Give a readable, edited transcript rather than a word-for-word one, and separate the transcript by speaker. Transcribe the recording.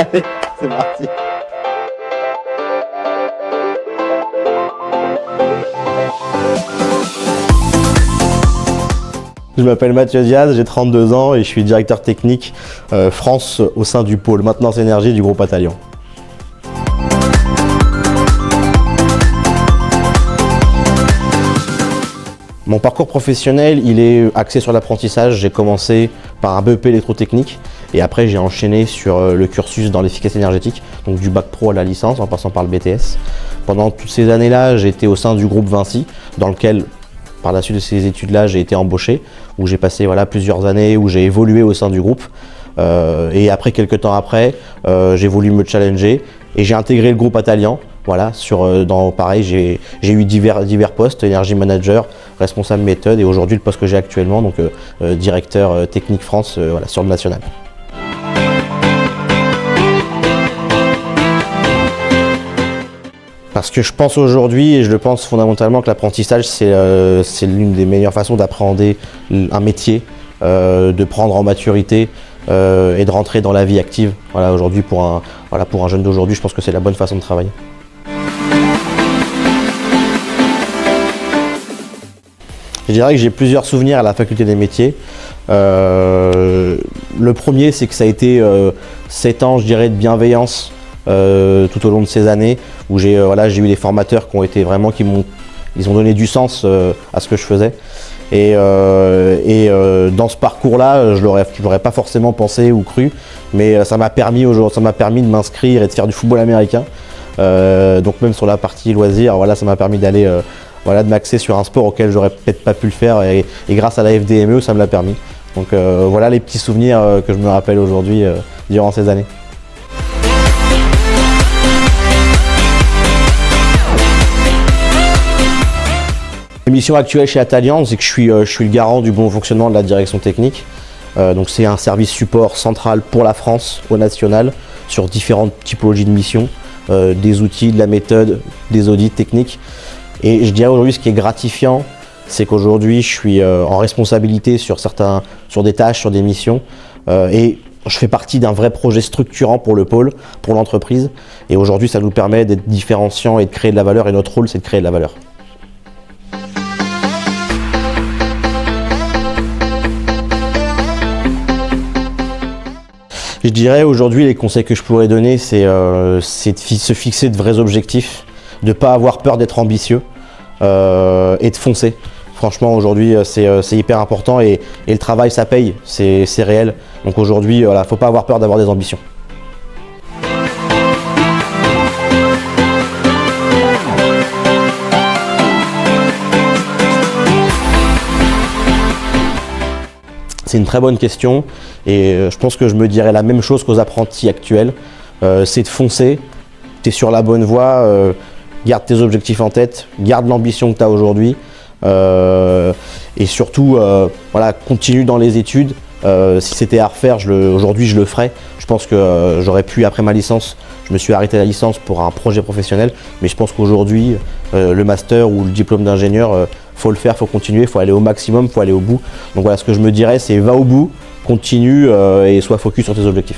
Speaker 1: Allez, c'est parti. Je m'appelle Mathieu Diaz, j'ai 32 ans et je suis directeur technique France au sein du pôle maintenance énergie du groupe Atalian. Mon parcours professionnel, il est axé sur l'apprentissage. J'ai commencé par un BEP électrotechnique et après j'ai enchaîné sur le cursus dans l'efficacité énergétique, donc du bac pro à la licence en passant par le BTS. Pendant toutes ces années-là, j'ai été au sein du groupe Vinci, dans lequel, par la suite de ces études-là, j'ai été embauché, où j'ai passé plusieurs années, où j'ai évolué au sein du groupe. Et après, quelques temps après, j'ai voulu me challenger et j'ai intégré le groupe Atalian. Voilà, pareil, j'ai eu divers postes, Energy Manager, responsable méthode et aujourd'hui le poste que j'ai actuellement, donc directeur technique France sur le national. Parce que je pense aujourd'hui, et je le pense fondamentalement, que l'apprentissage c'est l'une des meilleures façons d'appréhender un métier, de prendre en maturité et de rentrer dans la vie active. Voilà, aujourd'hui pour un jeune d'aujourd'hui, je pense que c'est la bonne façon de travailler. Je dirais que j'ai plusieurs souvenirs à la faculté des métiers. Le premier, c'est que ça a été 7 ans, je dirais, de bienveillance tout au long de ces années où j'ai eu des formateurs qui ont été vraiment, ils ont donné du sens à ce que je faisais. Et dans ce parcours-là, je l'aurais pas forcément pensé ou cru, mais ça m'a permis de m'inscrire et de faire du football américain. Donc même sur la partie loisirs, ça m'a permis d'aller de m'axer sur un sport auquel j'aurais peut-être pas pu le faire et grâce à la FDME, ça me l'a permis. Donc voilà les petits souvenirs que je me rappelle aujourd'hui durant ces années. La mission actuelle chez Atalian, c'est que je suis le garant du bon fonctionnement de la direction technique. Donc c'est un service support central pour la France au national sur différentes typologies de missions, des outils, de la méthode, des audits techniques. Et je dirais aujourd'hui ce qui est gratifiant, c'est qu'aujourd'hui je suis en responsabilité sur des tâches, sur des missions et je fais partie d'un vrai projet structurant pour le pôle, pour l'entreprise. Et aujourd'hui ça nous permet d'être différenciants et de créer de la valeur et notre rôle c'est de créer de la valeur. Je dirais aujourd'hui les conseils que je pourrais donner c'est de se fixer de vrais objectifs, de ne pas avoir peur d'être ambitieux et de foncer. Franchement aujourd'hui c'est hyper important et le travail ça paye, c'est réel. Donc aujourd'hui faut pas avoir peur d'avoir des ambitions. C'est une très bonne question et je pense que je me dirais la même chose qu'aux apprentis actuels. C'est de foncer, tu es sur la bonne voie, garde tes objectifs en tête, garde l'ambition que tu as aujourd'hui et surtout continue dans les études. Si c'était à refaire, aujourd'hui je le ferais. Je pense que j'aurais pu, après ma licence, je me suis arrêté la licence pour un projet professionnel, mais je pense qu'aujourd'hui, le master ou le diplôme d'ingénieur, faut le faire, faut continuer, faut aller au maximum, faut aller au bout. Donc voilà, ce que je me dirais, c'est va au bout, continue et sois focus sur tes objectifs.